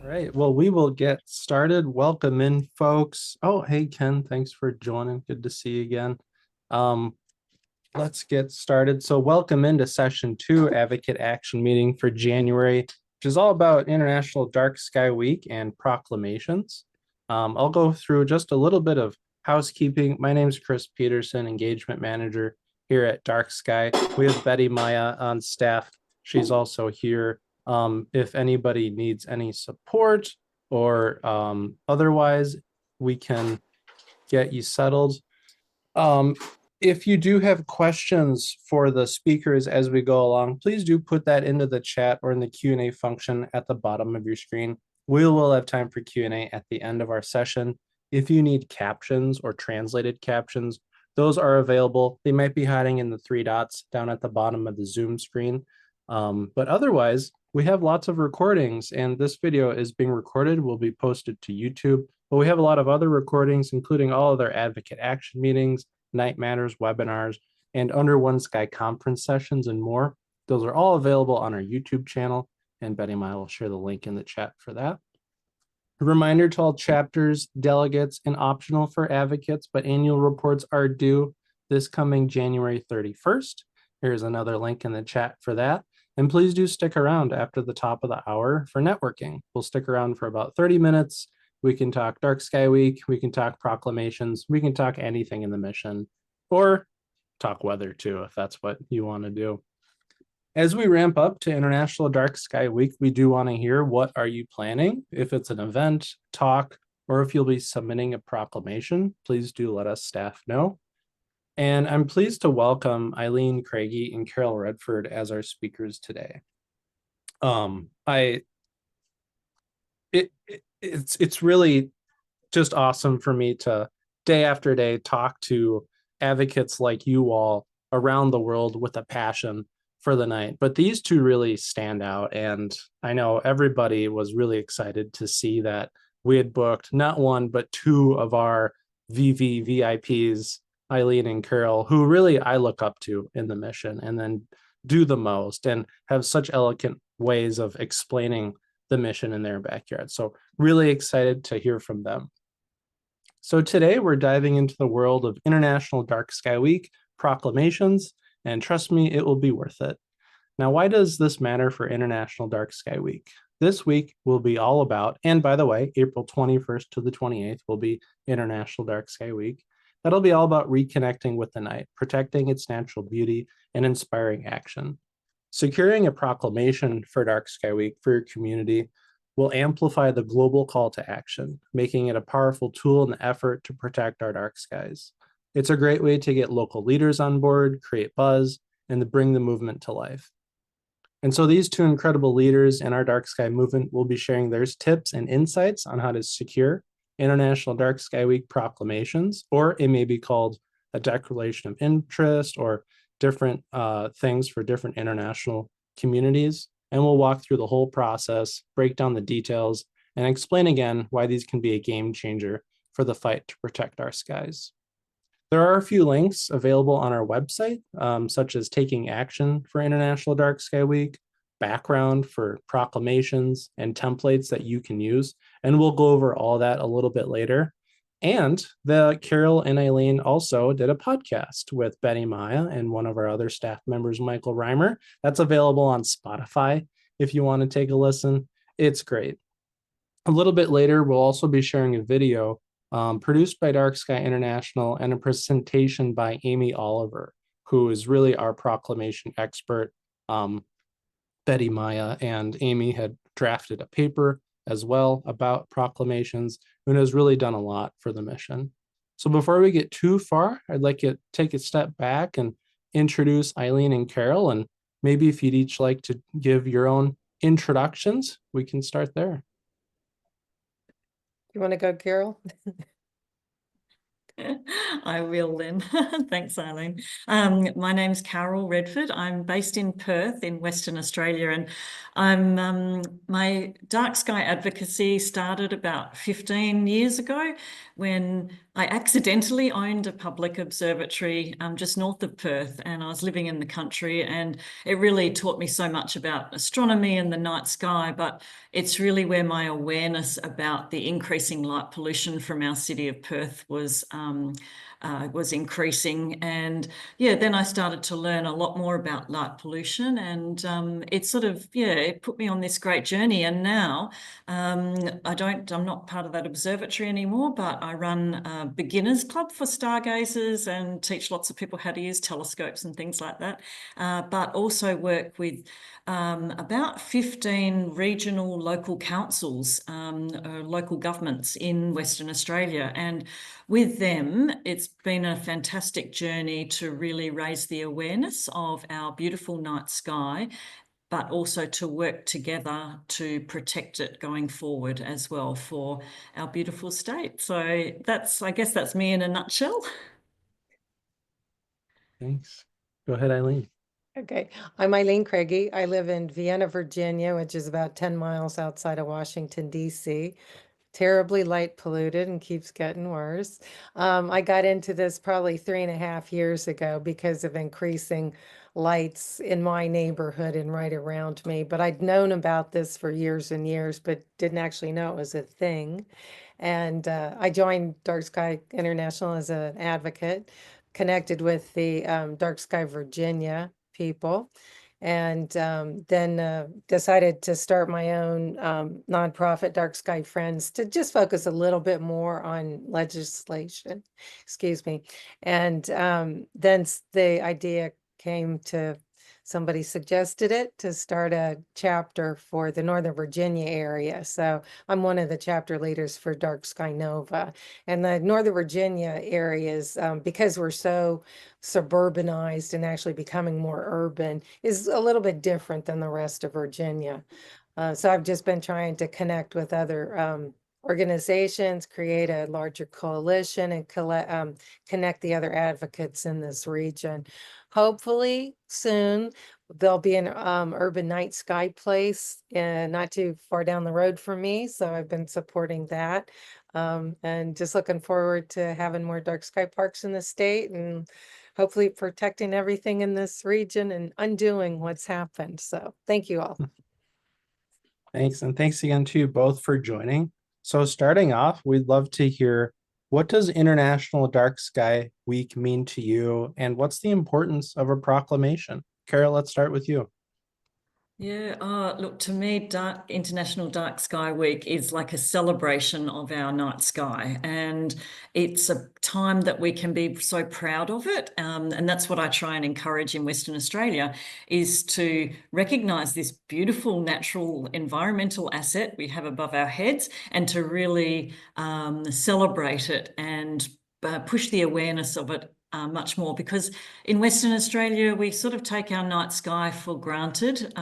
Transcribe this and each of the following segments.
All right, well, we will get started. Welcome in, folks. Oh, hey, Ken, thanks for joining. Good to see you again. Um, let's get started. So welcome into session 2, Advocate Action Meeting for January, which is all about International Dark Sky Week and proclamations. I'll go through just a little bit of housekeeping. My name is Chris Peterson, Engagement Manager here at DarkSky. We have Betty Maya on staff. She's also here. If anybody needs any support or otherwise, we can get you settled. If you do have questions for the speakers as we go along, please do put that into the chat or in the Q&A function at the bottom of your screen. We will have time for Q&A at the end of our session. If you need captions or translated captions, those are available. They might be hiding in the 3 dots down at the bottom of the Zoom screen. But otherwise, we have lots of recordings, and this video is being recorded, will be posted to YouTube. But we have a lot of other recordings, including all of their advocate action meetings, Night Matters webinars, and Under One Sky conference sessions and more. Those are all available on our YouTube channel, and Betty and I will share the link in the chat for that. A reminder to all chapters, delegates, and optional for advocates, but annual reports are due this coming January 31st. Here's another link in the chat for that. And please do stick around after the top of the hour for networking. We'll stick around for about 30 minutes. We can talk Dark Sky Week, we can talk proclamations, we can talk anything in the mission, or talk weather too, if that's what you want to do. As we ramp up to International Dark Sky Week, we do want to hear, what are you planning? If it's an event, talk, or if you'll be submitting a proclamation, please do let us staff know. And I'm pleased to welcome Eileen Kragie and Carol Redford as our speakers today. It's really just awesome for me to day after day talk to advocates like you all around the world with a passion for the night. But these two really stand out, and I know everybody was really excited to see that we had booked not one but 2 of our VVIPs, Eileen and Carol, who really I look up to in the mission and then do the most and have such eloquent ways of explaining the mission in their backyard. So really excited to hear from them. So today we're diving into the world of International Dark Sky Week, proclamations, and trust me, it will be worth it. Now, why does this matter for International Dark Sky Week? This week will be all about, and by the way, April 21st to the 28th will be International Dark Sky Week. That'll be all about reconnecting with the night, protecting its natural beauty, and inspiring action. Securing a proclamation for Dark Sky Week for your community will amplify the global call to action, making it a powerful tool in the effort to protect our dark skies. It's a great way to get local leaders on board, create buzz, and to bring the movement to life. And so these 2 incredible leaders in our Dark Sky movement will be sharing their tips and insights on how to secure International Dark Sky Week proclamations, or it may be called a declaration of interest or different things for different international communities. And we'll walk through the whole process, break down the details, and explain again why these can be a game changer for the fight to protect our skies. There are a few links available on our website, such as taking action for International Dark Sky Week, background for proclamations, and templates that you can use. And we'll go over all that a little bit later. And Carol and Eileen also did a podcast with Betty Maya and one of our other staff members, Michael Reimer. That's available on Spotify if you want to take a listen. It's great. A little bit later, we'll also be sharing a video produced by Dark Sky International and a presentation by Amy Oliver, who is really our proclamation expert. Betty Maya and Amy had drafted a paper as well about proclamations and has really done a lot for the mission. So before we get too far, I'd like to take a step back and introduce Eileen and Carol, and maybe if you'd each like to give your own introductions, we can start there. You want to go, Carol? I will then. Thanks, Eileen. My name's Carol Redford. I'm based in Perth in Western Australia, and my dark sky advocacy started about 15 years ago when I accidentally owned a public observatory just north of Perth, and I was living in the country, and it really taught me so much about astronomy and the night sky. But it's really where my awareness about the increasing light pollution from our city of Perth was increasing. And yeah, then I started to learn a lot more about light pollution, and it sort of, yeah, it put me on this great journey. And now I'm not part of that observatory anymore, but I run a beginners club for stargazers and teach lots of people how to use telescopes and things like that. But also work with about 15 regional local councils, local governments in Western Australia. And with them, it's been a fantastic journey to really raise the awareness of our beautiful night sky, but also to work together to protect it going forward as well for our beautiful state. So I guess that's me in a nutshell. Thanks. Go ahead, Eileen. Okay, I'm Eileen Kragie. I live in Vienna, Virginia, which is about 10 miles outside of Washington, D.C. Terribly light polluted and keeps getting worse. I got into this probably 3.5 years ago because of increasing lights in my neighborhood and right around me. But I'd known about this for years and years, but didn't actually know it was a thing. And I joined DarkSky International as an advocate, connected with the DarkSky Virginia people, and then decided to start my own nonprofit, DarkSky Friends, to just focus a little bit more on legislation, excuse me. And then the idea came to somebody suggested it to start a chapter for the Northern Virginia area. So I'm one of the chapter leaders for DarkSky Nova. And the Northern Virginia areas, because we're so suburbanized and actually becoming more urban, is a little bit different than the rest of Virginia. So I've just been trying to connect with other organizations, create a larger coalition, and connect the other advocates in this region. Hopefully soon there'll be an urban night sky place not too far down the road from me. So I've been supporting that, and just looking forward to having more dark sky parks in the state, and hopefully protecting everything in this region and undoing what's happened. So thank you all. Thanks. And thanks again to you both for joining. So starting off, we'd love to hear, what does International Dark Sky Week mean to you? And what's the importance of a proclamation? Carol, let's start with you. Yeah, look, to me, International Dark Sky Week is like a celebration of our night sky, and it's a time that we can be so proud of it. And that's what I try and encourage in Western Australia, is to recognise this beautiful natural environmental asset we have above our heads, and to really celebrate it and push the awareness of it much more, because in Western Australia we sort of take our night sky for granted.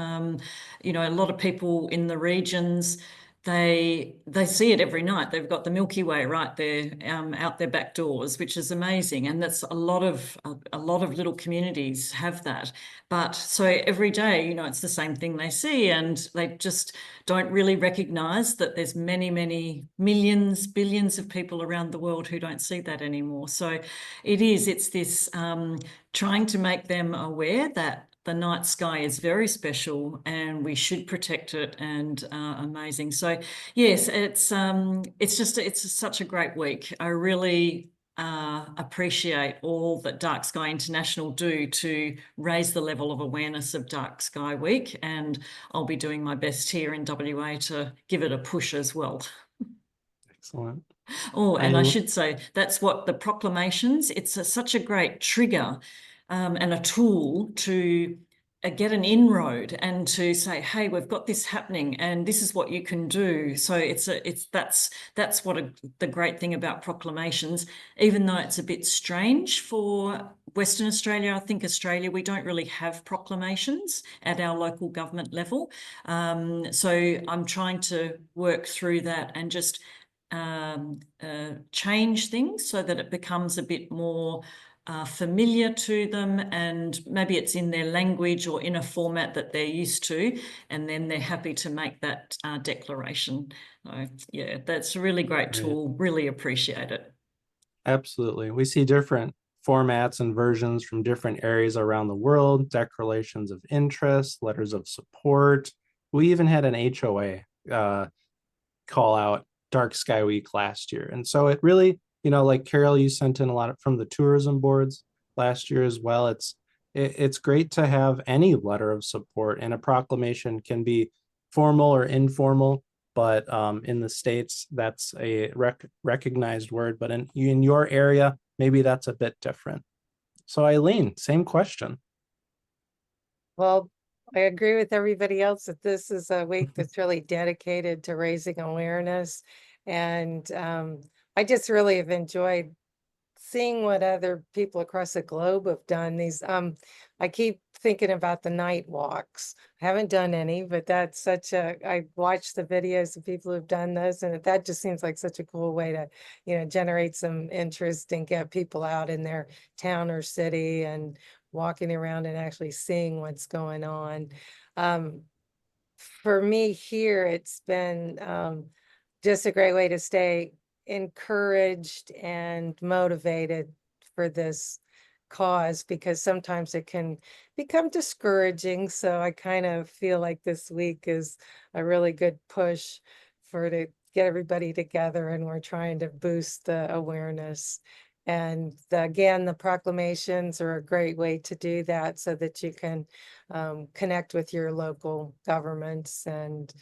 You know, a lot of people in the regions, they see it every night. They've got the Milky Way right there out their back doors, which is amazing, and that's a lot of little communities have that. But so every day, you know, it's the same thing they see, and they just don't really recognise that there's many millions, billions of people around the world who don't see that anymore. So it's this trying to make them aware that the night sky is very special and we should protect it, and amazing. So yes, it's such a great week. I really appreciate all that Dark Sky International do to raise the level of awareness of Dark Sky Week, and I'll be doing my best here in WA to give it a push as well. Excellent. Oh, and I should say, that's what the proclamations, it's such a great trigger and a tool to get an inroad and to say, hey, we've got this happening and this is what you can do. So that's what the great thing about proclamations, even though it's a bit strange for Western Australia. I think Australia, we don't really have proclamations at our local government level. So I'm trying to work through that and just change things so that it becomes a bit more familiar to them, and maybe it's in their language or in a format that they're used to, and then they're happy to make that declaration. So yeah, that's a really great tool. Really appreciate it. Absolutely. We see different formats and versions from different areas around the world, declarations of interest, letters of support. We even had an HOA call out Dark Sky Week last year. And so it really, like Carol, you sent in a lot from the tourism boards last year as well. It's great to have any letter of support, and a proclamation can be formal or informal, but in the States, that's a recognized word, but in your area, maybe that's a bit different. So Eileen, same question. Well, I agree with everybody else that this is a week that's really dedicated to raising awareness. And I just really have enjoyed seeing what other people across the globe have done. I keep thinking about the night walks. I haven't done any, but that's I watched the videos of people who've done those, and that just seems like such a cool way to, generate some interest and get people out in their town or city and walking around and actually seeing what's going on. Um, for me here, it's been just a great way to stay encouraged and motivated for this cause, because sometimes it can become discouraging. So I kind of feel like this week is a really good push to get everybody together, and we're trying to boost the awareness. And again, the proclamations are a great way to do that, so that you can connect with your local governments and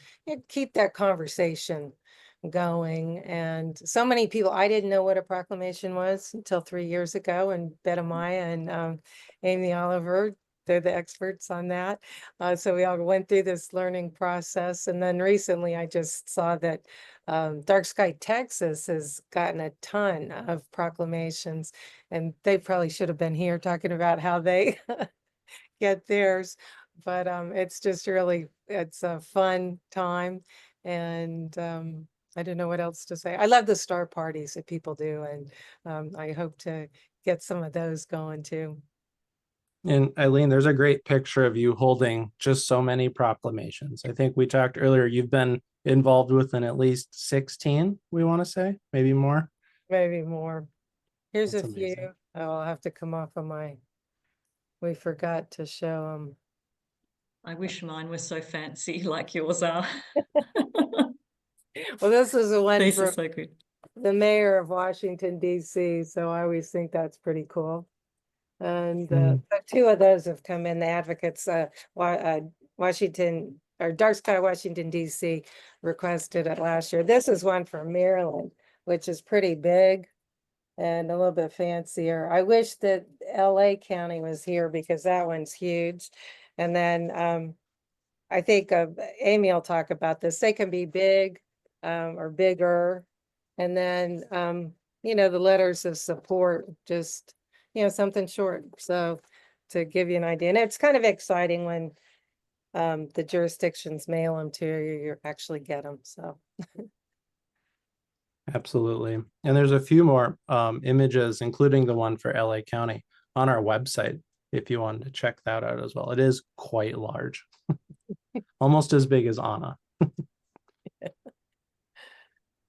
keep that conversation going. And so many people, I didn't know what a proclamation was until 3 years ago, and Betta Maya and Amy Oliver, they're the experts on that. So we all went through this learning process. And then recently I just saw that Dark Sky Texas has gotten a ton of proclamations, and they probably should have been here talking about how they get theirs. But it's just really, it's a fun time. And I don't know what else to say. I love the star parties that people do, and I hope to get some of those going too. And Eileen, there's a great picture of you holding just so many proclamations. I think we talked earlier, you've been involved with in at least 16, we want to say, maybe more. Maybe more. Here's That's a few. amazing. Oh, I'll have to come off of we forgot to show them. I wish mine were so fancy like yours are. Well, this is the one These are for so good. the mayor of Washington, D.C. So I always think that's pretty cool. And two of those have come in. The advocates, Washington, or Dark Sky Washington, D.C. requested it last year. This is one for Maryland, which is pretty big and a little bit fancier. I wish that LA County was here, because that one's huge. And then I think Amy will talk about this. They can be big or bigger. And then, the letters of support, just, something short. So to give you an idea, and it's kind of exciting when the jurisdictions mail them to you, you actually get them. So Absolutely. And there's a few more images, including the one for LA County, on our website, if you wanted to check that out as well. It is quite large, almost as big as Anna.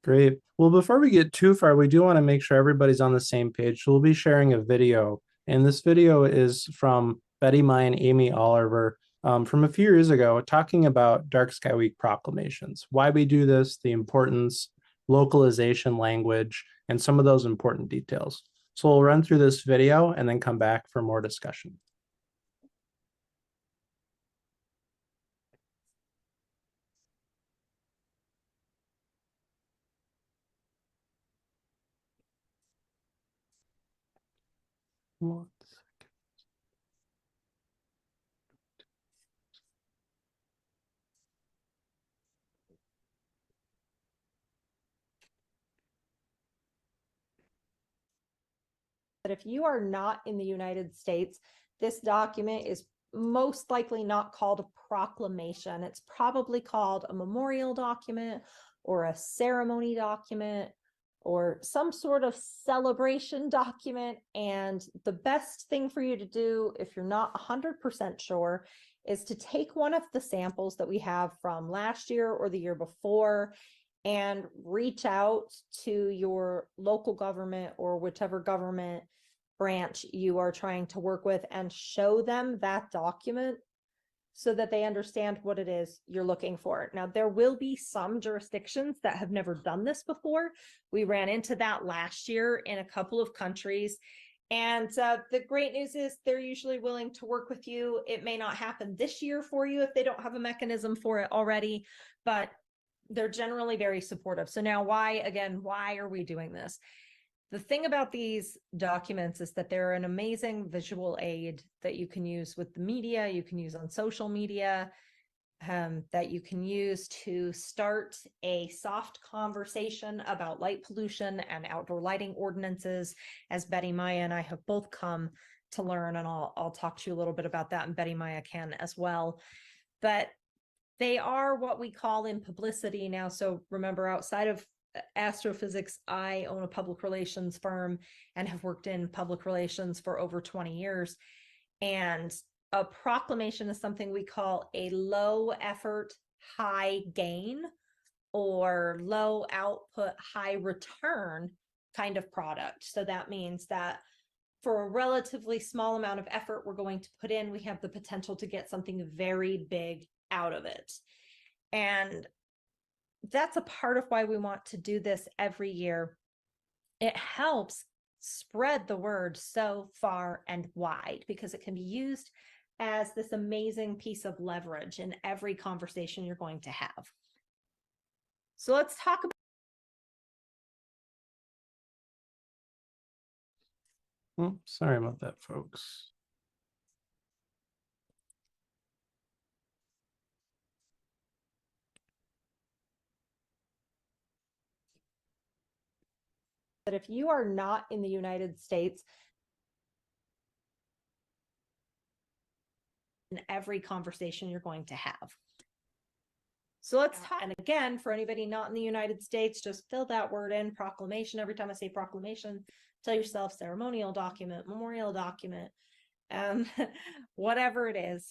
Great. Well, before we get too far, we do want to make sure everybody's on the same page. So we'll be sharing a video, and this video is from Betty Mai and Amy Oliver from a few years ago, talking about Dark Sky Week proclamations, why we do this, the importance, localization, language, and some of those important details. So we'll run through this video and then come back for more discussion. But if you are not in the United States, this document is most likely not called a proclamation. It's probably called a memorial document or a ceremony document or some sort of celebration document. And the best thing for you to do, if you're not 100% sure, is to take one of the samples that we have from last year or the year before and reach out to your local government or whichever government branch you are trying to work with and show them that document so that they understand what it is you're looking for. Now, there will be some jurisdictions that have never done this before. We ran into that last year in a couple of countries. And the great news is they're usually willing to work with you. It may not happen this year for you if they don't have a mechanism for it already, but they're generally very supportive. So now why are we doing this? The thing about these documents is that they're an amazing visual aid that you can use with the media, you can use on social media, that you can use to start a soft conversation about light pollution and outdoor lighting ordinances, as Betty Maya and I have both come to learn, and I'll talk to you a little bit about that, and Betty Maya can as well. But they are what we call in publicity now. So remember, outside of astrophysics, I own a public relations firm and have worked in public relations for over 20 years. And a proclamation is something we call a low effort, high gain, or low output, high return kind of product. So that means that for a relatively small amount of effort we're going to put in, we have the potential to get something very big out of it. And that's a part of why we want to do this every year. It helps spread the word so far and wide because it can be used as this amazing piece of leverage in every conversation you're going to have. So let's talk about. Oh, sorry about that, folks. That if you are not in the United States, in every conversation you're going to have. So let's talk. And again, for anybody not in the United States, just fill that word in, proclamation. Every time I say proclamation, tell yourself ceremonial document, memorial document, whatever it is,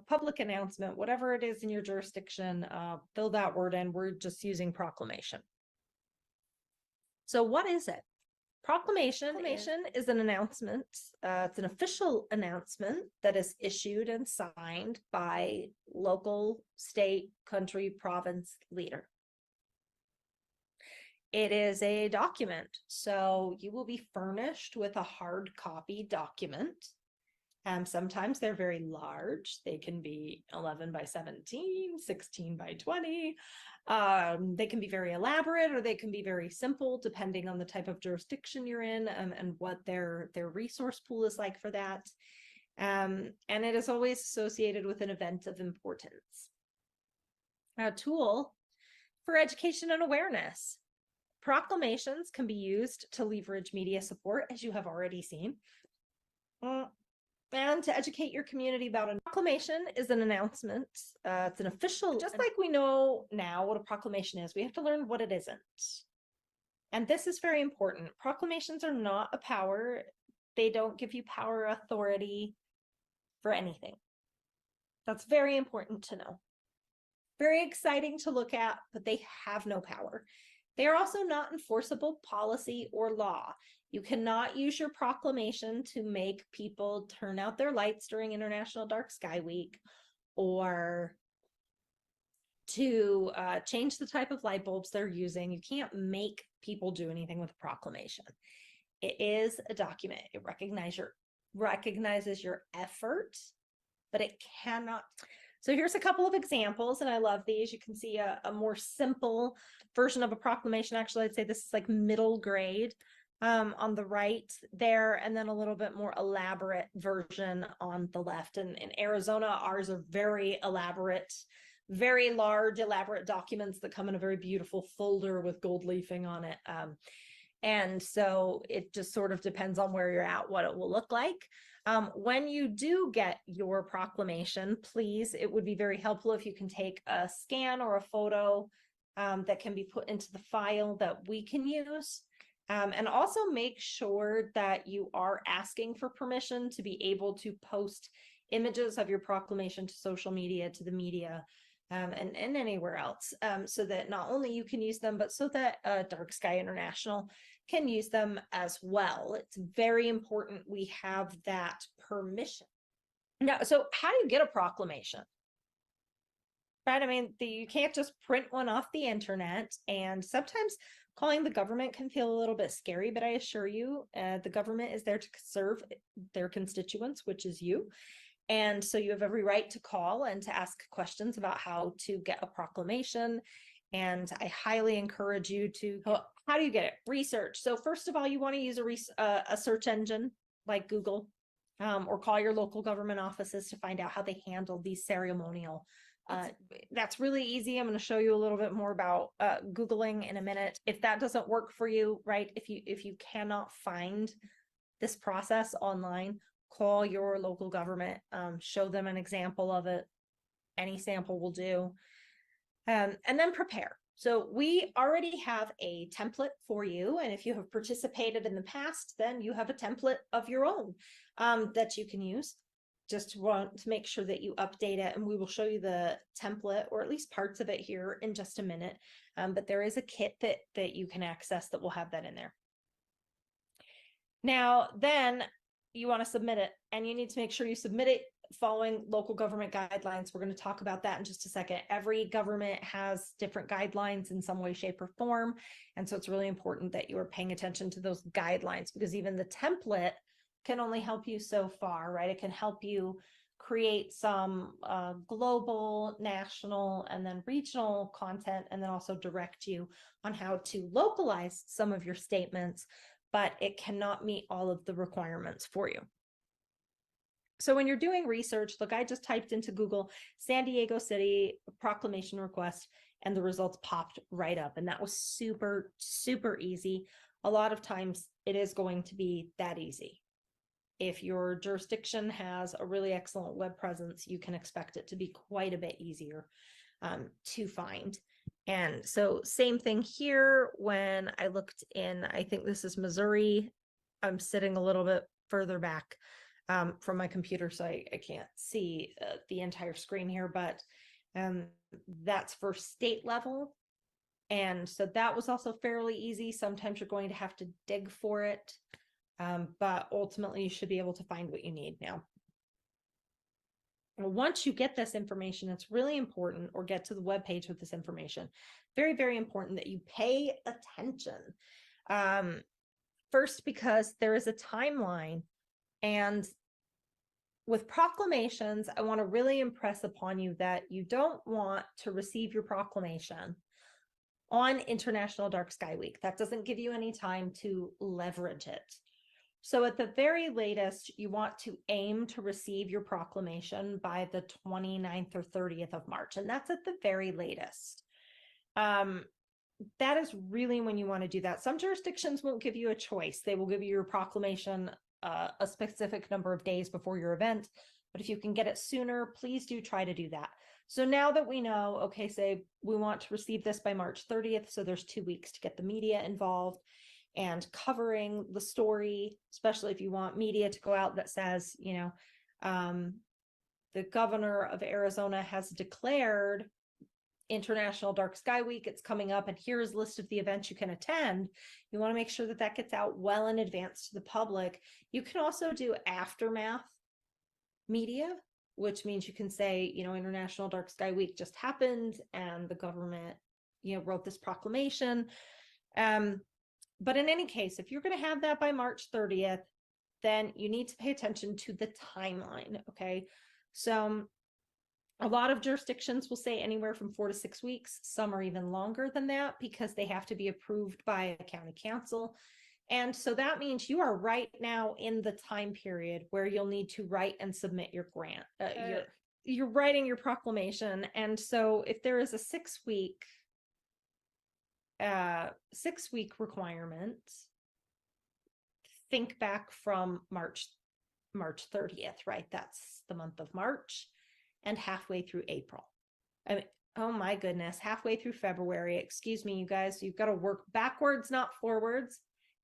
public announcement, whatever it is in your jurisdiction, fill that word in. We're just using proclamation. So what is it? Proclamation is an announcement. It's an official announcement that is issued and signed by local, state, country, province leader. It is a document, so you will be furnished with a hard copy document. Sometimes they're very large. They can be 11 by 17, 16 by 20. They can be very elaborate or they can be very simple depending on the type of jurisdiction you're in and what their resource pool is like for that. And it is always associated with an event of importance. A tool for education and awareness. Proclamations can be used to leverage media support, as you have already seen. And to educate your community about a proclamation is an announcement. It's an official, just like we know now what a proclamation is, we have to learn what it isn't. And this is very important. Proclamations are not a power. They don't give you power or authority for anything. That's very important to know. Very exciting to look at, but they have no power. They are also not enforceable policy or law. You cannot use your proclamation to make people turn out their lights during International Dark Sky Week or to change the type of light bulbs they're using. You can't make people do anything with a proclamation. It is a document. It recognizes your effort, but it cannot. So here's a couple of examples, and I love these. You can see a more simple version of a proclamation. Actually, I'd say this is like middle grade on the right there, and then a little bit more elaborate version on the left. And in Arizona, ours are very elaborate, very large, elaborate documents that come in a very beautiful folder with gold leafing on it. And so it just sort of depends on where you're at, what it will look like. When you do get your proclamation, please, it would be very helpful if you can take a scan or a photo that can be put into the file that we can use. And also make sure that you are asking for permission to be able to post images of your proclamation to social media, to the media, and anywhere else, so that not only you can use them, but so that DarkSky International can use them as well. It's very important we have that permission. Now, so how do you get a proclamation? Right? I mean, you can't just print one off the internet, and sometimes calling the government can feel a little bit scary, but I assure you, the government is there to serve their constituents, which is you. And so you have every right to call and to ask questions about how to get a proclamation. And I highly encourage you to, how do you get it? Research. So first of all, you want to use a search engine like Google, or call your local government offices to find out how they handle these ceremonial. That's really easy. I'm going to show you a little bit more about Googling in a minute. If that doesn't work for you, right? If you cannot find this process online, call your local government, show them an example of it. Any sample will do. And then prepare. So we already have a template for you. And if you have participated in the past, then you have a template of your own that you can use. Just want to make sure that you update it, and we will show you the template, or at least parts of it, here in just a minute. But there is a kit that you can access that will have that in there. Now, then you want to submit it, and you need to make sure you submit it following local government guidelines. We're going to talk about that in just a second. Every government has different guidelines in some way, shape, or form. And so it's really important that you are paying attention to those guidelines, because even the template can only help you so far, right? It can help you create some global, national, and then regional content, and then also direct you on how to localize some of your statements, but it cannot meet all of the requirements for you. So when you're doing research, look, I just typed into Google San Diego City proclamation request, and the results popped right up. And that was super, super easy. A lot of times it is going to be that easy. If your jurisdiction has a really excellent web presence, you can expect it to be quite a bit easier to find. And so same thing here. When I looked in, I think this is Missouri. I'm sitting a little bit further back from my computer, so I can't see the entire screen here, but that's for state level. And so that was also fairly easy. Sometimes you're going to have to dig for it, but ultimately you should be able to find what you need now. Once you get this information, it's really important, or get to the web page with this information, very, very important that you pay attention. First, because there is a timeline, and with proclamations, I want to really impress upon you that you don't want to receive your proclamation on International Dark Sky Week. That doesn't give you any time to leverage it. So at the very latest, you want to aim to receive your proclamation by the 29th or 30th of March. And that's at the very latest. That is really when you want to do that. Some jurisdictions won't give you a choice. They will give you your proclamation a specific number of days before your event. But if you can get it sooner, please do try to do that. So now that we know, okay, say we want to receive this by March 30th, so there's 2 weeks to get the media involved and covering the story, especially if you want media to go out that says, you know, the governor of Arizona has declared International Dark Sky Week. It's coming up, and here's a list of the events you can attend. You want to make sure that that gets out well in advance to the public. You can also do aftermath media, which means you can say, you know, International Dark Sky Week just happened, and the government, you know, wrote this proclamation. But in any case, if you're going to have that by March 30th, then you need to pay attention to the timeline. Okay. So a lot of jurisdictions will say anywhere from 4 to 6 weeks. Some are even longer than that, because they have to be approved by a county council. And so that means you are right now in the time period where you'll need to write and submit your grant. You're writing your proclamation. And so if there is a 6 week requirement, think back from March 30th, right? That's the month of March, and halfway through April. I mean, oh my goodness, halfway through February. Excuse me, you guys, you've got to work backwards, not forwards.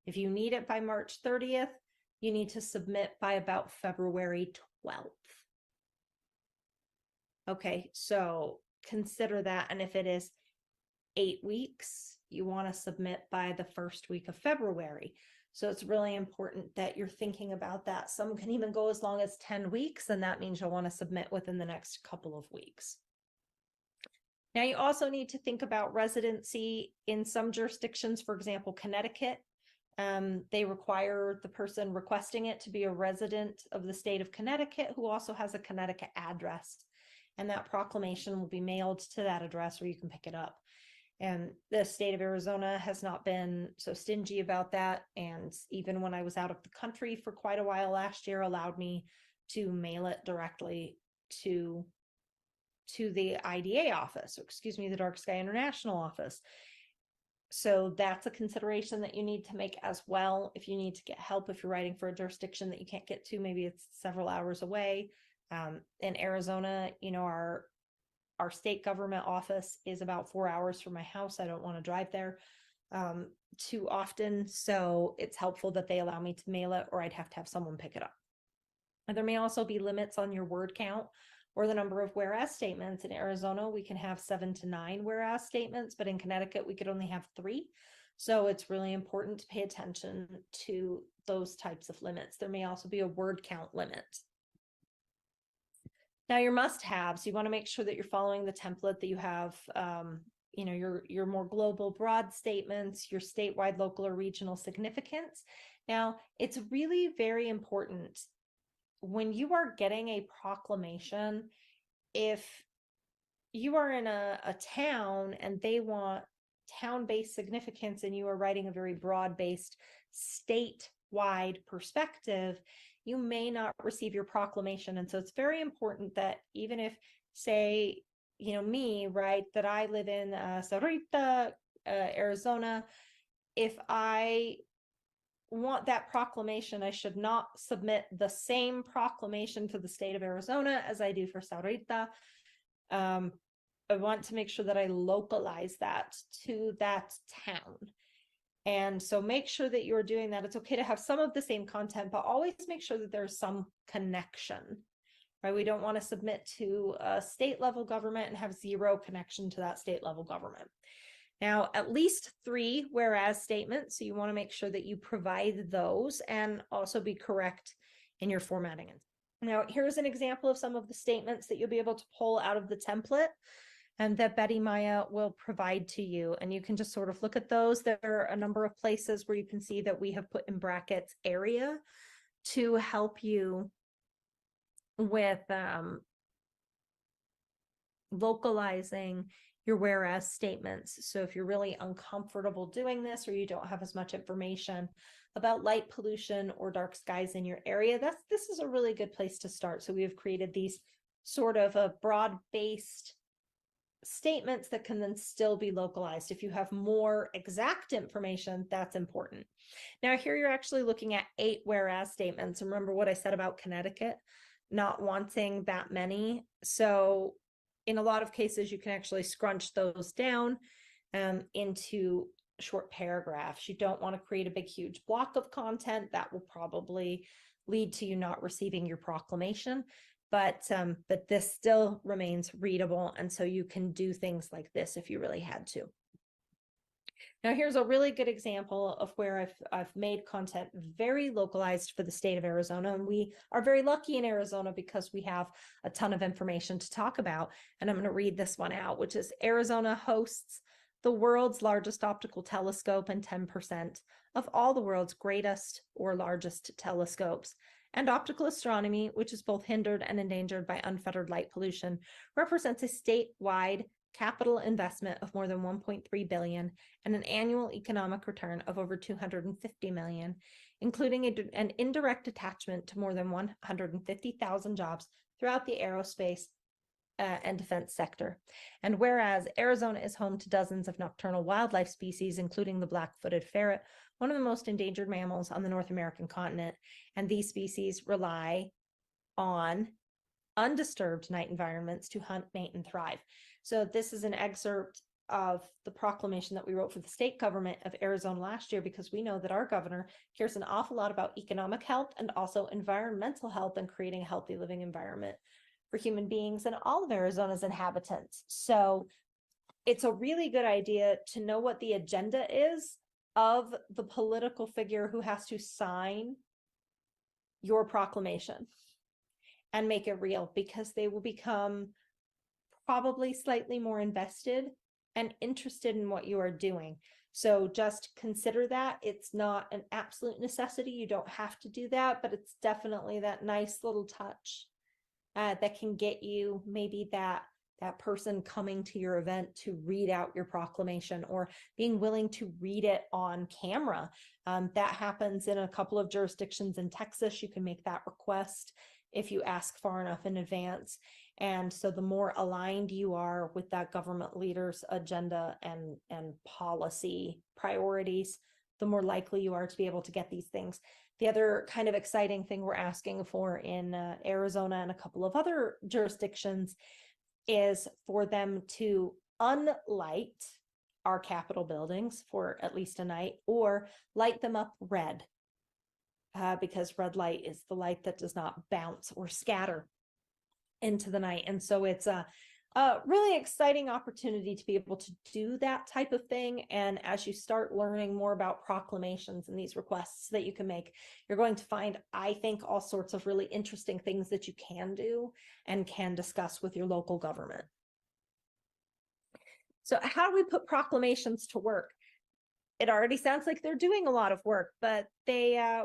If you need it by March 30th, you need to submit by about February 12th. Okay, so consider that. And if it is 8 weeks, you want to submit by the first week of February. So it's really important that you're thinking about that. Some can even go as long as 10 weeks, and that means you'll want to submit within the next couple of weeks. Now, you also need to think about residency in some jurisdictions. For example, Connecticut, they require the person requesting it to be a resident of the state of Connecticut who also has a Connecticut address. And that proclamation will be mailed to that address where you can pick it up. And the state of Arizona has not been so stingy about that. And even when I was out of the country for quite a while last year, allowed me to mail it directly to the IDA office, or excuse me, the DarkSky International office. So that's a consideration that you need to make as well. If you need to get help, if you're writing for a jurisdiction that you can't get to, maybe it's several hours away. In Arizona, you know, our state government office is about 4 hours from my house. I don't want to drive there too often. So it's helpful that they allow me to mail it, or I'd have to have someone pick it up. And there may also be limits on your word count or the number of whereas statements. In Arizona, we can have 7 to 9 whereas statements, but in Connecticut, we could only have 3. So it's really important to pay attention to those types of limits. There may also be a word count limit. Now, your must-haves, you want to make sure that you're following the template that you have, you know, your more global broad statements, your statewide, local, or regional significance. Now, it's really very important when you are getting a proclamation, if you are in a town and they want town-based significance and you are writing a very broad-based statewide perspective, you may not receive your proclamation. And so it's very important that even if, say, you know, me, right, that I live in Sarita, Arizona, if I want that proclamation, I should not submit the same proclamation for the state of Arizona as I do for Sarita. I want to make sure that I localize that to that town. And so make sure that you're doing that. It's okay to have some of the same content, but always make sure that there's some connection, right? We don't want to submit to a state level government and have zero connection to that state level government. Now, at least 3 whereas statements. So you want to make sure that you provide those and also be correct in your formatting. Now, here's an example of some of the statements that you'll be able to pull out of the template and that Betty Maya will provide to you. And you can just sort of look at those. There are a number of places where you can see that we have put in brackets area to help you with localizing your whereas statements. So if you're really uncomfortable doing this, or you don't have as much information about light pollution or dark skies in your area, this is a really good place to start. So we have created these sort of a broad-based statements that can then still be localized. If you have more exact information, that's important. Now here you're actually looking at 8 whereas statements. Remember what I said about Connecticut not wanting that many. So in a lot of cases, you can actually scrunch those down into short paragraphs. You don't want to create a big, huge block of content that will probably lead to you not receiving your proclamation. But this still remains readable. And so you can do things like this if you really had to. Now, here's a really good example of where I've made content very localized for the state of Arizona. And we are very lucky in Arizona because we have a ton of information to talk about. And I'm going to read this one out, which is Arizona hosts the world's largest optical telescope and 10% of all the world's greatest or largest telescopes. And optical astronomy, which is both hindered and endangered by unfettered light pollution, represents a statewide capital investment of more than 1.3 billion and an annual economic return of over 250 million, including an indirect attachment to more than 150,000 jobs throughout the aerospace and defense sector. And whereas Arizona is home to dozens of nocturnal wildlife species, including the black-footed ferret, one of the most endangered mammals on the North American continent, and these species rely on undisturbed night environments to hunt, mate, and thrive. So this is an excerpt of the proclamation that we wrote for the state government of Arizona last year, because we know that our governor cares an awful lot about economic health and also environmental health and creating a healthy living environment for human beings and all of Arizona's inhabitants. So it's a really good idea to know what the agenda is of the political figure who has to sign your proclamation and make it real, because they will become probably slightly more invested and interested in what you are doing. So just consider that. It's not an absolute necessity. You don't have to do that, but it's definitely that nice little touch that can get you maybe that person coming to your event to read out your proclamation, or being willing to read it on camera. That happens in a couple of jurisdictions in Texas. You can make that request if you ask far enough in advance. And so the more aligned you are with that government leader's agenda and policy priorities, the more likely you are to be able to get these things. The other kind of exciting thing we're asking for in Arizona and a couple of other jurisdictions is for them to unlight our Capitol buildings for at least a night, or light them up red, because red light is the light that does not bounce or scatter into the night. And so it's a really exciting opportunity to be able to do that type of thing. And as you start learning more about proclamations and these requests that you can make, you're going to find, I think, all sorts of really interesting things that you can do and can discuss with your local government. So how do we put proclamations to work? It already sounds like they're doing a lot of work, but they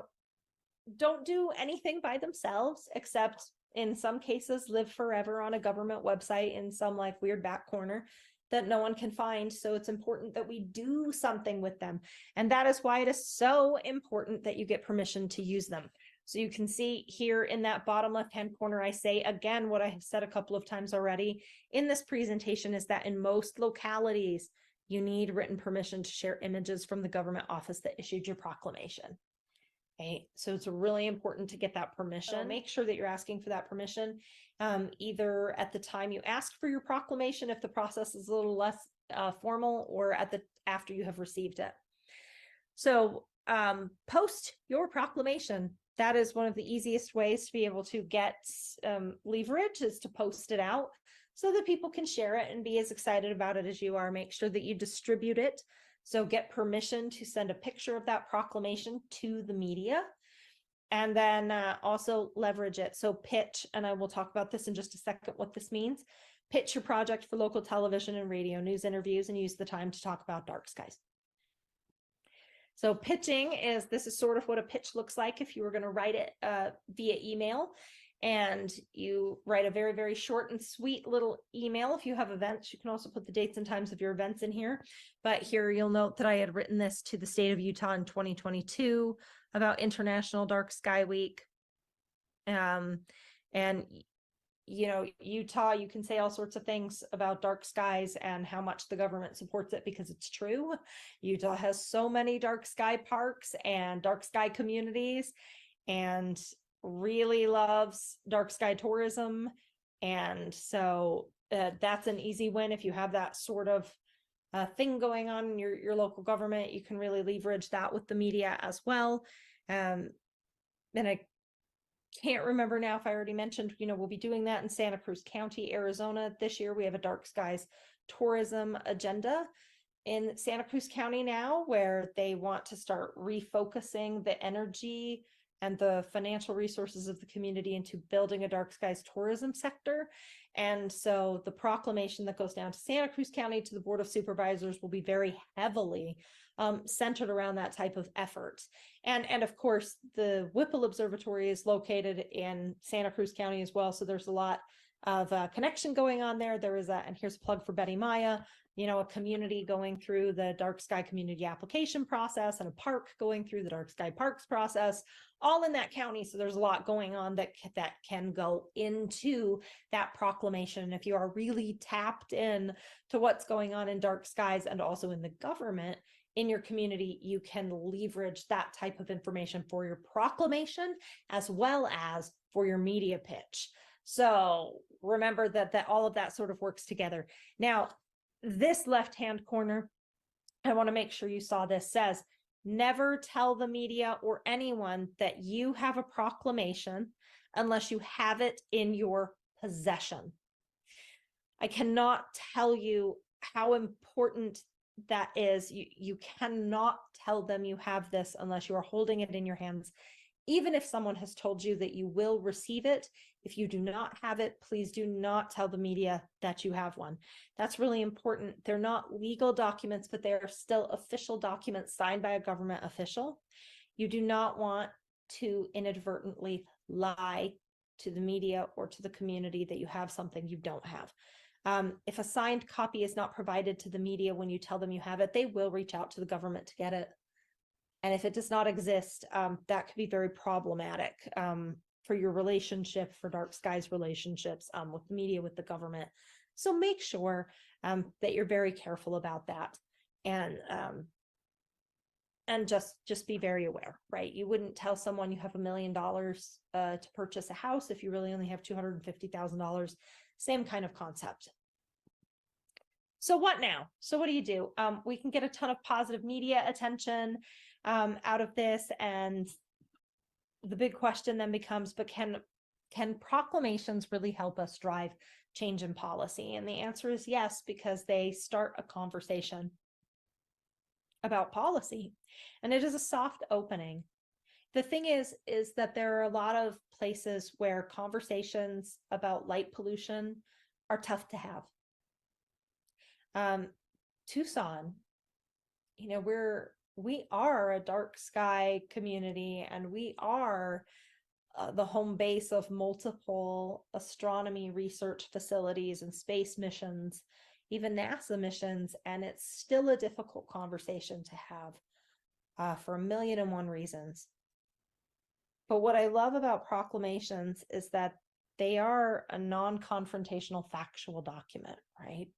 don't do anything by themselves, except in some cases live forever on a government website in some like weird back corner that no one can find. So it's important that we do something with them. And that is why it is so important that you get permission to use them. So you can see here in that bottom left-hand corner, I say again what I have said a couple of times already in this presentation, is that in most localities, you need written permission to share images from the government office that issued your proclamation. Okay, so it's really important to get that permission. So make sure that you're asking for that permission, either at the time you ask for your proclamation, if the process is a little less formal, or after you have received it. So post your proclamation. That is one of the easiest ways to be able to get leverage, is to post it out so that people can share it and be as excited about it as you are. Make sure that you distribute it. So get permission to send a picture of that proclamation to the media, and then also leverage it. So pitch, and I will talk about this in just a second, what this means. Pitch your project for local television and radio news interviews, and use the time to talk about dark skies. So pitching this is sort of what a pitch looks like if you were going to write it via email. And you write a very, very short and sweet little email. If you have events, you can also put the dates and times of your events in here. But here you'll note that I had written this to the state of Utah in 2022 about International Dark Sky Week. And, you know, Utah, you can say all sorts of things about dark skies and how much the government supports it, because it's true. Utah has so many dark sky parks and dark sky communities, and really loves dark sky tourism. And so that's an easy win. If you have that sort of thing going on in your local government, you can really leverage that with the media as well. And I can't remember now if I already mentioned, you know, we'll be doing that in Santa Cruz County, Arizona. This year we have a dark skies tourism agenda in Santa Cruz County now, where they want to start refocusing the energy and the financial resources of the community into building a dark skies tourism sector. And so the proclamation that goes down to Santa Cruz County to the Board of Supervisors will be very heavily centered around that type of effort. And of course, the Whipple Observatory is located in Santa Cruz County as well. So there's a lot of connection going on there. There is and here's a plug for Betty Maya, you know, a community going through the dark sky community application process, and a park going through the dark sky parks process, all in that county. So there's a lot going on that can go into that proclamation. And if you are really tapped in to what's going on in dark skies and also in the government in your community, you can leverage that type of information for your proclamation as well as for your media pitch. So remember that all of that sort of works together. Now, this left-hand corner, I want to make sure you saw this, says, never tell the media or anyone that you have a proclamation unless you have it in your possession. I cannot tell you how important that is. You cannot tell them you have this unless you are holding it in your hands. Even if someone has told you that you will receive it, if you do not have it, please do not tell the media that you have one. That's really important. They're not legal documents, but they are still official documents signed by a government official. You do not want to inadvertently lie to the media or to the community that you have something you don't have. If a signed copy is not provided to the media when you tell them you have it, they will reach out to the government to get it. And if it does not exist, that could be very problematic for your relationship, for DarkSky's relationships with the media, with the government. So make sure that you're very careful about that, and just be very aware, right? You wouldn't tell someone you have $1 million to purchase a house if you really only have $250,000. Same kind of concept. So what now? So what do you do? We can get a ton of positive media attention out of this, and the big question then becomes, but can proclamations really help us drive change in policy? And the answer is yes, because they start a conversation about policy, and it is a soft opening. The thing is that there are a lot of places where conversations about light pollution are tough to have. Tucson, you know, we are a dark sky community, and we are the home base of multiple astronomy research facilities and space missions, even NASA missions, and it's still a difficult conversation to have for 1,000,001 reasons. But what I love about proclamations is that they are a non-confrontational factual document, right?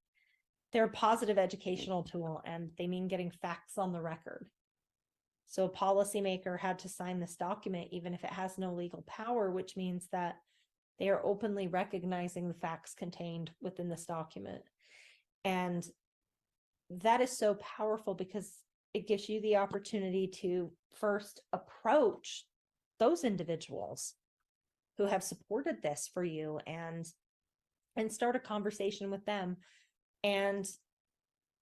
They're a positive educational tool, and they mean getting facts on the record. So a policymaker had to sign this document, even if it has no legal power, which means that they are openly recognizing the facts contained within this document. And that is so powerful because it gives you the opportunity to first approach those individuals who have supported this for you and start a conversation with them, and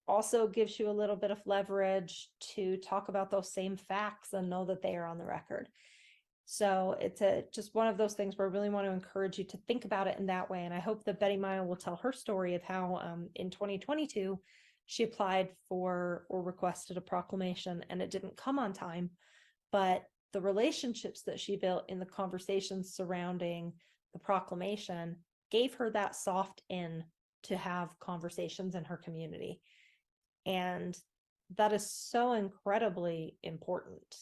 also gives you a little bit of leverage to talk about those same facts and know that they are on the record. So it's just one of those things where I really want to encourage you to think about it in that way. And I hope that Betty Mile will tell her story of how in 2022 she applied for or requested a proclamation, and it didn't come on time, but the relationships that she built in the conversations surrounding the proclamation gave her that soft in to have conversations in her community. And that is so incredibly important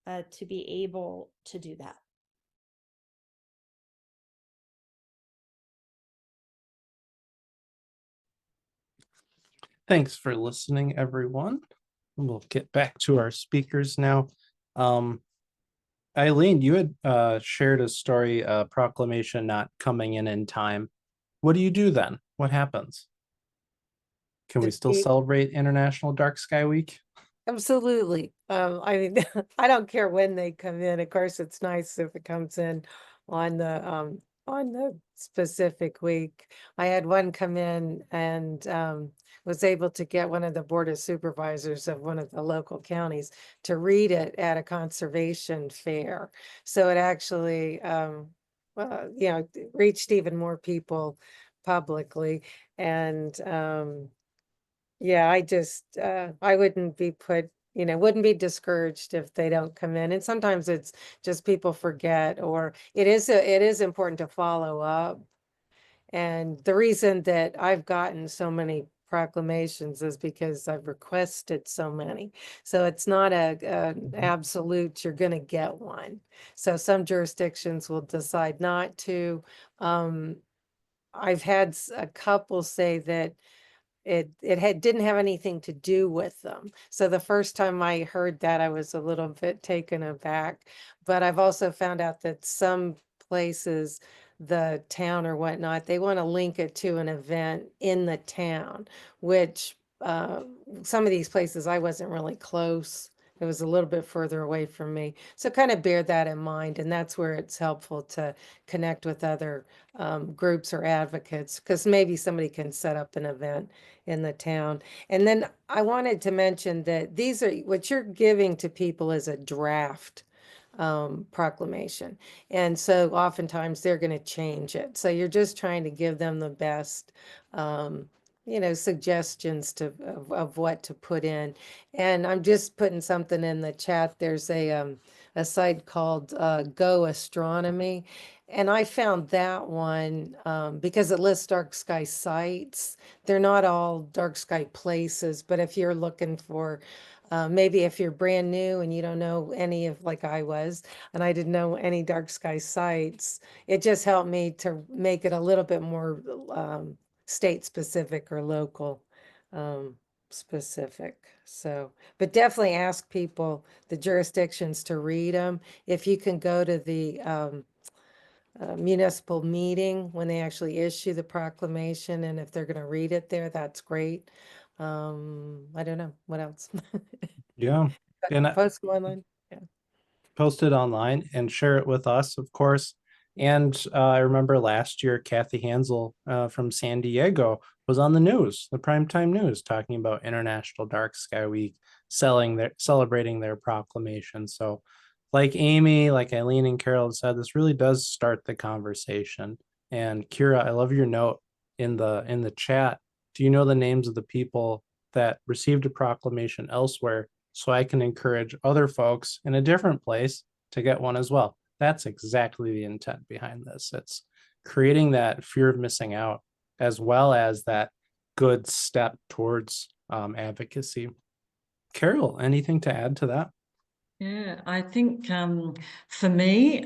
to be able to do that. Thanks for listening, everyone. We'll get back to our speakers now. Eileen, you had shared a story, proclamation not coming in time. What do you do then? What happens? Can we still celebrate International Dark Sky Week? Absolutely. I mean, I don't care when they come in. Of course, it's nice if it comes in on the specific week. I had one come in and was able to get one of the board of supervisors of one of the local counties to read it at a conservation fair. So it actually, reached even more people publicly. And yeah, I wouldn't be wouldn't be discouraged if they don't come in. And sometimes it's just people forget, or it is important to follow up. And the reason that I've gotten so many proclamations is because I've requested so many. So it's not an absolute, you're going to get one. So some jurisdictions will decide not to. I've had a couple say that it didn't have anything to do with them. So the first time I heard that, I was a little bit taken aback. But I've also found out that some places, the town or whatnot, they want to link it to an event in the town, which some of these places I wasn't really close It was a little bit further away from me. So kind of bear that in mind. And that's where it's helpful to connect with other groups or advocates, because maybe somebody can set up an event in the town. And then I wanted to mention that these are what you're giving to people is a draft proclamation. And so oftentimes they're going to change it. So you're just trying to give them the best, suggestions of what to put in. And I'm just putting something in the chat. There's a site called Go Astronomy. And I found that one because it lists dark sky sites. They're not all dark sky places, but if you're looking for maybe if you're brand new and you don't know any of, like I was, and I didn't know any dark sky sites, it just helped me to make it a little bit more state specific or local specific. So, but definitely ask people the jurisdictions to read them. If you can go to the municipal meeting when they actually issue the proclamation, and if they're going to read it there, that's great. I don't know what else. Yeah. And Post online. Yeah. post it online and share it with us, of course. And I remember last year, Kathy Hansel from San Diego was on the news, the primetime news, talking about International Dark Sky Week, celebrating their proclamation. So, like Amy, like Eileen and Carol said, this really does start the conversation. And Kira, I love your note in the chat. Do you know the names of the people that received a proclamation elsewhere, so I can encourage other folks in a different place to get one as well? That's exactly the intent behind this. It's creating that fear of missing out, as well as that good step towards advocacy. Carol, anything to add to that? Yeah, I think for me,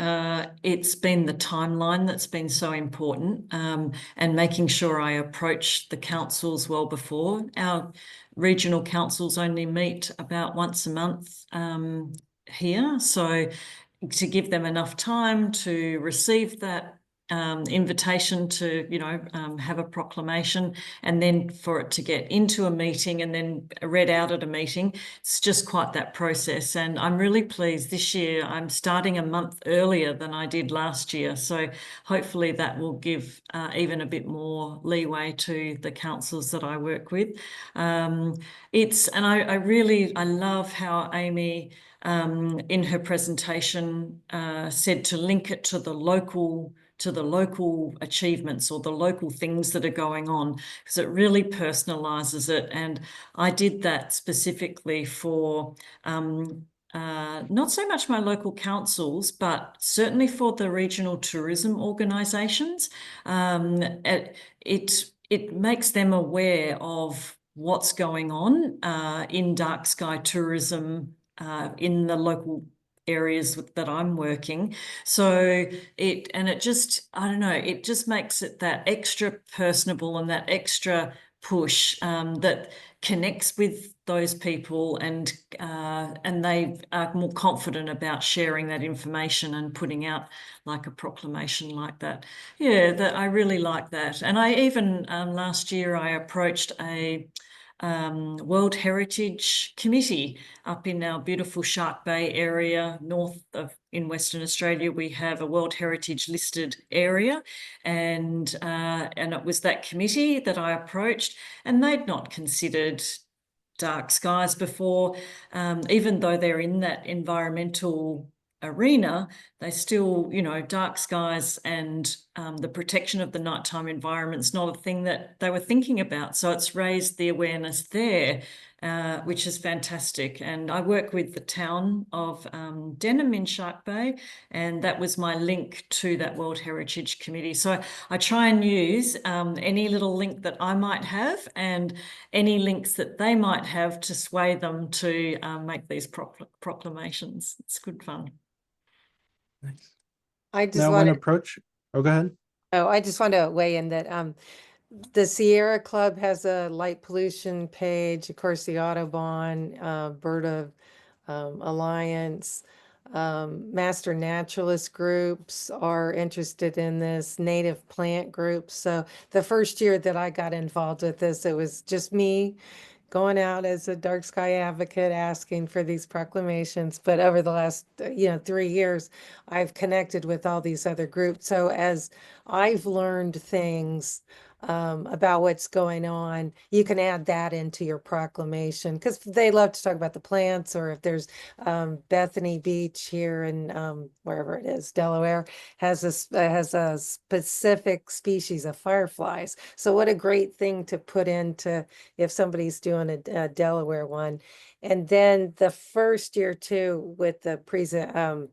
it's been the timeline that's been so important, and making sure I approach the councils well before. Our regional councils only meet about once a month here, so to give them enough time to receive that invitation to, have a proclamation, and then for it to get into a meeting and then read out at a meeting. It's just quite that process. And I'm really pleased this year. I'm starting a month earlier than I did last year. So hopefully that will give even a bit more leeway to the councils that I work with. And I love how Amy in her presentation said to link it to the local achievements or the local things that are going on, because it really personalizes it. And I did that specifically for not so much my local councils, but certainly for the regional tourism organisations. It makes them aware of what's going on in dark sky tourism in the local areas that I'm working. So it just makes it that extra personable and that extra push that connects with those people, and they are more confident about sharing that information and putting out like a proclamation like that. Yeah, that I really like that. And I even last year I approached a World Heritage Committee up in our beautiful Shark Bay area in Western Australia. We have a World Heritage listed area, and it was that committee that I approached, and they'd not considered dark skies before, even though they're in that environmental arena. They still, dark skies and the protection of the nighttime environment's not a thing that they were thinking about. So it's raised the awareness there, which is fantastic. And I work with the town of Denham in Shark Bay, and that was my link to that World Heritage Committee. So I try and use any little link that I might have and any links that they might have to sway them to make these proclamations. It's good fun. Nice. I just Now, want when approach, oh, go ahead. I just want to weigh in that the Sierra Club has a light pollution page. Of course, the Audubon, Bird Alliance, master naturalist groups are interested in this, native plant groups. So the first year that I got involved with this, it was just me going out as a dark sky advocate asking for these proclamations. But over the last, 3 years, I've connected with all these other groups. So as I've learned things about what's going on, you can add that into your proclamation, because they love to talk about the plants, or if there's Bethany Beach here in wherever it is, Delaware, has a specific species of fireflies. So what a great thing to put into if somebody's doing a Delaware one. And then the first year too, with the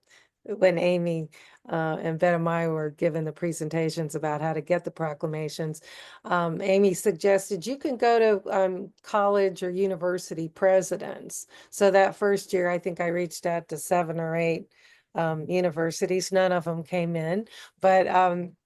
when Amy and Ben and I were given the presentations about how to get the proclamations, Amy suggested you can go to college or university presidents. So that first year, I think I reached out to 7 or 8 universities. None of them came in. But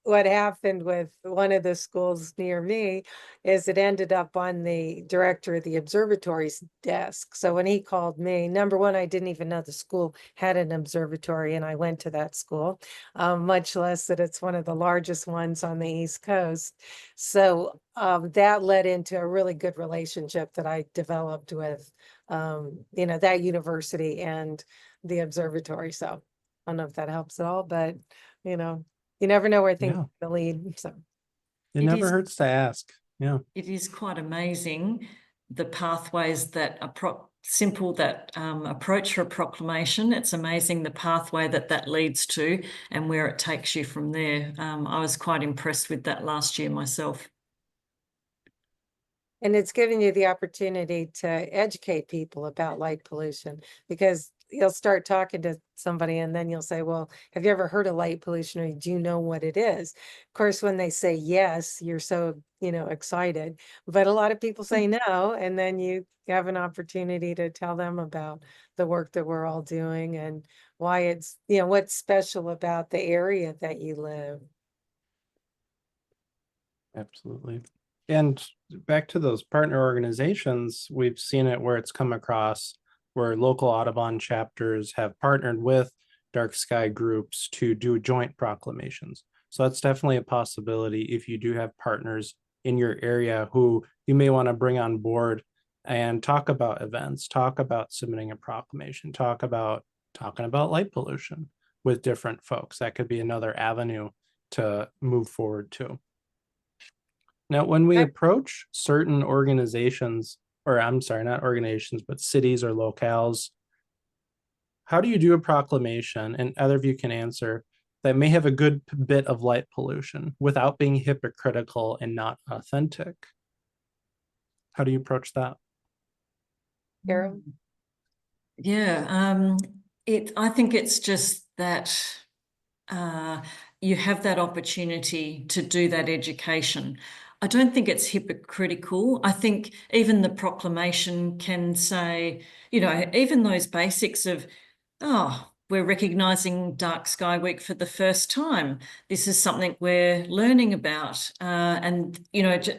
what happened with one of the schools near me is it ended up on the director of the observatory's desk. So when he called me, number one, I didn't even know the school had an observatory, and I went to that school, much less that it's one of the largest ones on the East Coast. So that led into a really good relationship that I developed with, that university and the observatory. So I don't know if that helps at all, but you never know where things Yeah. will lead. So It It never is- hurts to ask. Yeah. It is quite amazing the pathways that are simple that approach for a proclamation. It's amazing the pathway that leads to and where it takes you from there. I was quite impressed with that last year myself. and it's giving you the opportunity to educate people about light pollution, because you'll start talking to somebody and then you'll say, well, have you ever heard of light pollution, or do you know what it is? Of course, when they say yes, you're so, excited, but a lot of people say no. And then you have an opportunity to tell them about the work that we're all doing and why it's, what's special about the area that you live. Absolutely. And back to those partner organizations, we've seen it where it's come across where local Audubon chapters have partnered with dark sky groups to do joint proclamations. So that's definitely a possibility if you do have partners in your area who you may want to bring on board and talk about events, talk about submitting a proclamation, talking about light pollution with different folks. That could be another avenue to move forward to. Now, when we approach certain organizations, or I'm sorry, not organizations, but cities or locales, how do you do a proclamation, and either of you can answer, that may have a good bit of light pollution without being hypocritical and not authentic? How do you approach that? Carol? Yeah, I think it's just that you have that opportunity to do that education. I don't think it's hypocritical. I think even the proclamation can say, even those basics of, we're recognizing Dark Sky Week for the first time. This is something we're learning about. And,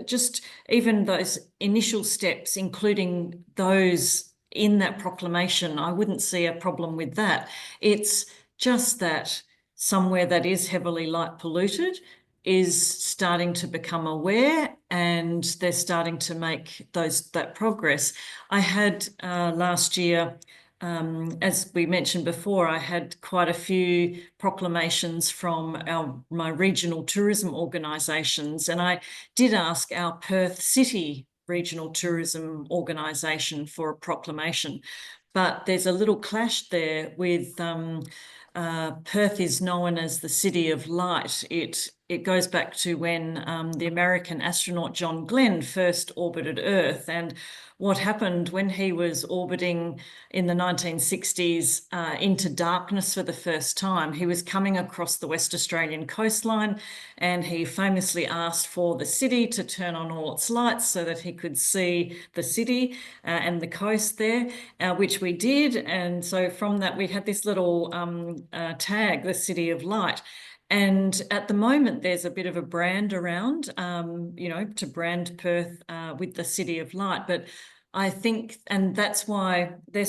just even those initial steps, including those in that proclamation, I wouldn't see a problem with that. It's just that somewhere that is heavily light polluted is starting to become aware, and they're starting to make that progress. I had last year, as we mentioned before, I had quite a few proclamations from my regional tourism organisations, and I did ask our Perth City Regional Tourism Organisation for a proclamation. But there's a little clash there with Perth is known as the City of Light. It goes back to when the American astronaut John Glenn first orbited Earth, and what happened when he was orbiting in the 1960s into darkness for the first time. He was coming across the West Australian coastline, and he famously asked for the city to turn on all its lights so that he could see the city and the coast there, which we did. And so from that, we had this little tag, the City of Light. And at the moment, there's a bit of a brand around, to brand Perth with the City of Light. But I think, and that's why they're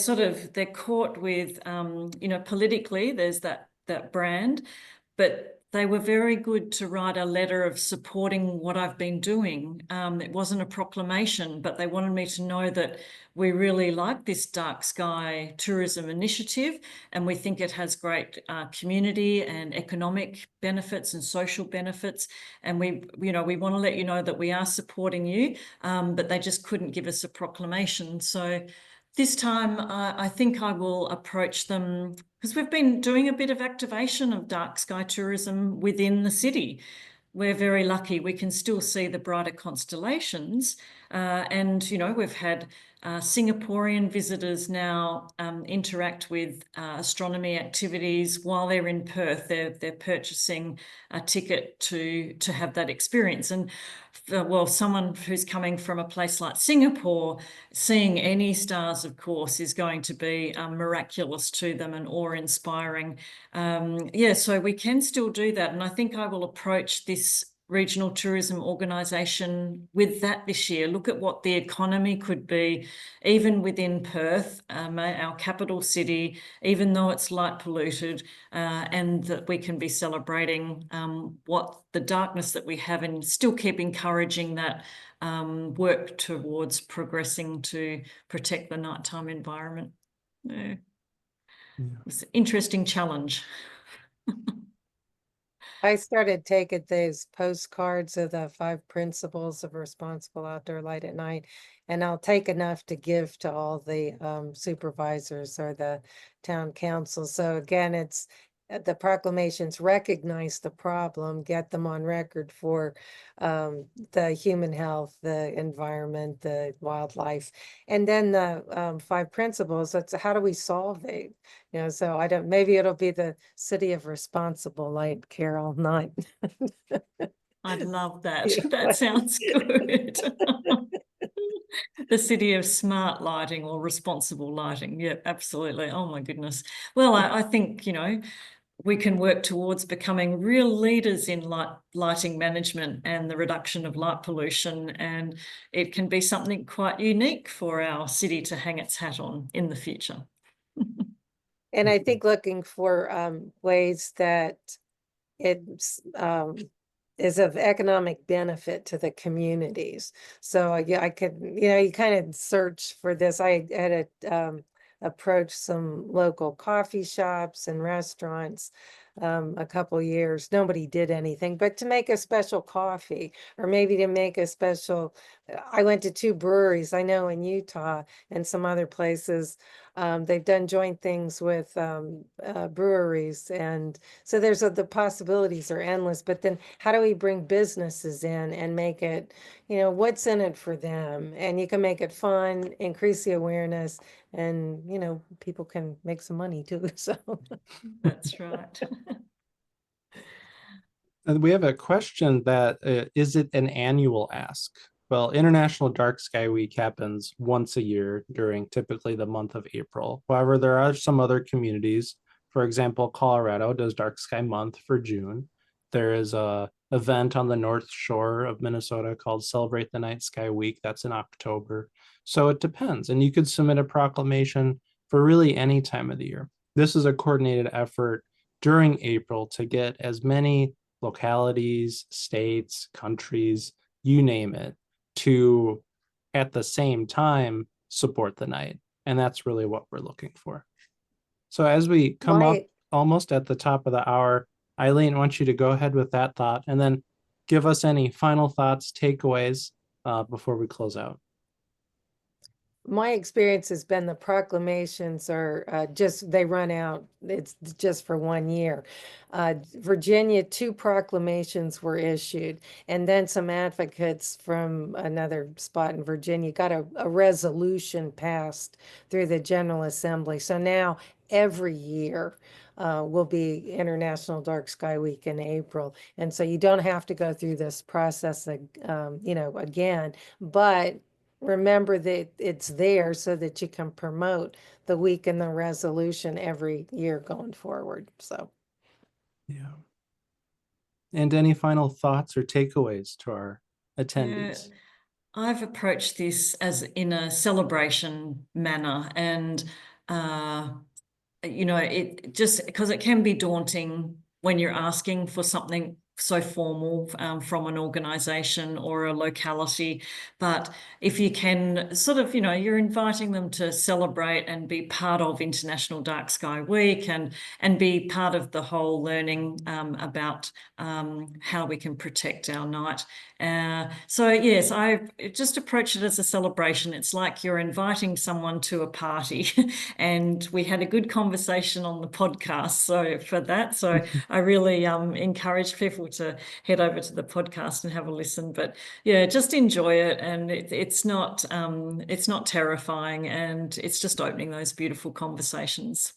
caught with, politically, there's that brand. But they were very good to write a letter of supporting what I've been doing. It wasn't a proclamation, but they wanted me to know that we really like this Dark Sky tourism initiative, and we think it has great community and economic benefits and social benefits. And we want to let you know that we are supporting you, but they just couldn't give us a proclamation. So this time, I think I will approach them, because we've been doing a bit of activation of dark sky tourism within the city. We're very lucky. We can still see the brighter constellations. And, we've had Singaporean visitors now interact with astronomy activities while they're in Perth. They're purchasing a ticket to have that experience. And someone who's coming from a place like Singapore, seeing any stars, of course, is going to be miraculous to them and awe-inspiring. So we can still do that. And I think I will approach this regional tourism organisation with that this year. Look at what the economy could be, even within Perth, our capital city, even though it's light polluted, and that we can be celebrating what the darkness that we have, and still keep encouraging that work towards progressing to protect the nighttime environment. Yeah. It's an interesting challenge. I started taking these postcards of the 5 principles of responsible outdoor light at night, and I'll take enough to give to all the supervisors or the town council. So again, it's the proclamations recognize the problem, get them on record for the human health, the environment, the wildlife, and then the 5 principles. That's how do we solve it? So I don't. Maybe it'll be the city of responsible light, Carol. Not. I'd love that. That sounds good. The city of smart lighting or responsible lighting. Yeah, absolutely. Oh my goodness. Well, I think, we can work towards becoming real leaders in lighting management and the reduction of light pollution. And it can be something quite unique for our city to hang its hat on in the future. And I think looking for ways that it's is of economic benefit to the communities. So I could, you kind of search for this. I had approached some local coffee shops and restaurants a couple years. Nobody did anything, but to make a special coffee, or maybe to make a special. I went to 2 breweries I know in Utah and some other places. They've done joint things with breweries, and so the possibilities are endless. But then how do we bring businesses in and make it, what's in it for them? And you can make it fun, increase the awareness, and people can make some money too. So That's right. And we have a question that is it an annual ask? Well, International Dark Sky Week happens once a year during typically the month of April. However, there are some other communities. For example, Colorado does Dark Sky Month for June. There is a event on the North Shore of Minnesota called Celebrate the Night Sky Week. That's in October. So it depends. And you could submit a proclamation for really any time of the year. This is a coordinated effort during April to get as many localities, states, countries, you name it, to at the same time support the night. And that's really what we're looking for. So as we come up almost at the top of the hour, Eileen, I want you to go ahead with that thought and then give us any final thoughts, takeaways before we close out. My experience has been the proclamations are they run out. It's just for 1 year. Virginia, 2 proclamations were issued, and then some advocates from another spot in Virginia got a resolution passed through the General Assembly. So now every year will be International Dark Sky Week in April. And so you don't have to go through this process, again, but remember that it's there so that you can promote the week and the resolution every year going forward. So, yeah. And any final thoughts or takeaways to our attendees? I've approached this as in a celebration manner, and it just because it can be daunting when you're asking for something so formal from an organization or a locality. But if you can sort of, you're inviting them to celebrate and be part of International Dark Sky Week and be part of the whole learning about how we can protect our night. So yes, I just approach it as a celebration. It's like you're inviting someone to a party and we had a good conversation on the podcast. So for that, I really encourage people to head over to the podcast and have a listen. But yeah, just enjoy it, and it's not terrifying, and it's just opening those beautiful conversations.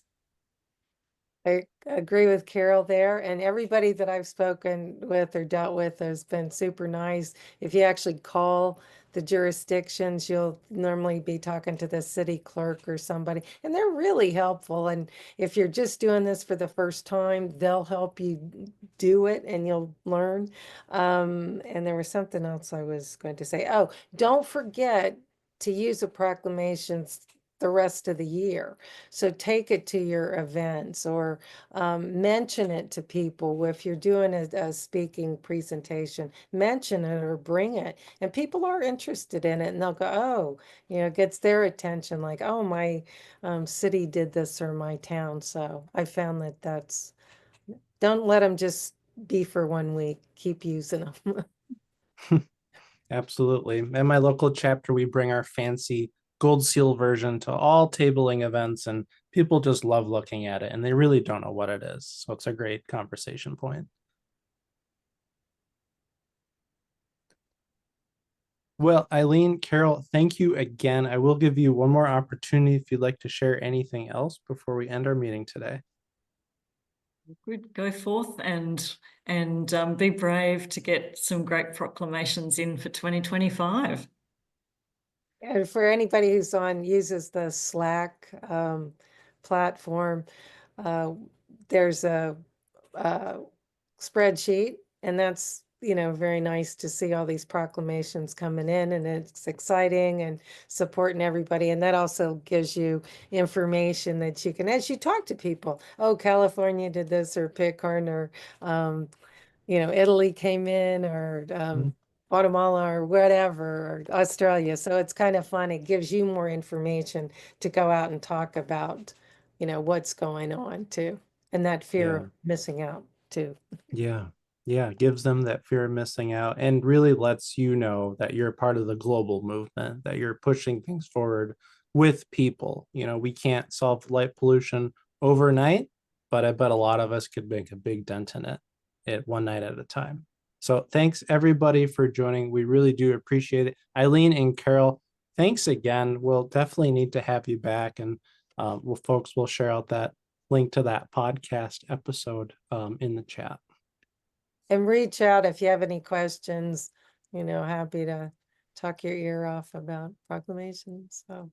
I agree with Carol there, and everybody that I've spoken with or dealt with has been super nice. If you actually call the jurisdictions, you'll normally be talking to the city clerk or somebody, and they're really helpful. And if you're just doing this for the first time, they'll help you do it and you'll learn. And there was something else I was going to say. Oh, don't forget to use the proclamations the rest of the year. So take it to your events or mention it to people. If you're doing a speaking presentation, mention it or bring it. And people are interested in it and they'll go, oh, it gets their attention like, oh, my city did this or my town. So I found don't let them just be for 1 week. Keep using them. Absolutely. In my local chapter, we bring our fancy gold seal version to all tabling events, and people just love looking at it, and they really don't know what it is. So it's a great conversation point. Well, Eileen, Carol, thank you again. I will give you one more opportunity if you'd like to share anything else before we end our meeting today. Good, go forth and be brave to get some great proclamations in for 2025. And for anybody who's uses the Slack platform, there's a spreadsheet, and that's very nice to see all these proclamations coming in, and it's exciting and supporting everybody. And that also gives you information that you can, as you talk to people, oh, California did this, or Pitcairn, or Italy came in, or Guatemala, or whatever, or Australia. So it's kind of fun. It gives you more information to go out and talk about, what's going on too. And that fear of missing out too. Yeah. Yeah. Gives them that fear of missing out and really lets you know that you're part of the global movement, that you're pushing things forward with people. We can't solve light pollution overnight, but I bet a lot of us could make a big dent in it one night at a time. So thanks everybody for joining. We really do appreciate it. Eileen and Carol, thanks again. We'll definitely need to have you back, and folks will share out that link to that podcast episode in the chat. And reach out if you have any questions. Happy to talk your ear off about proclamations. So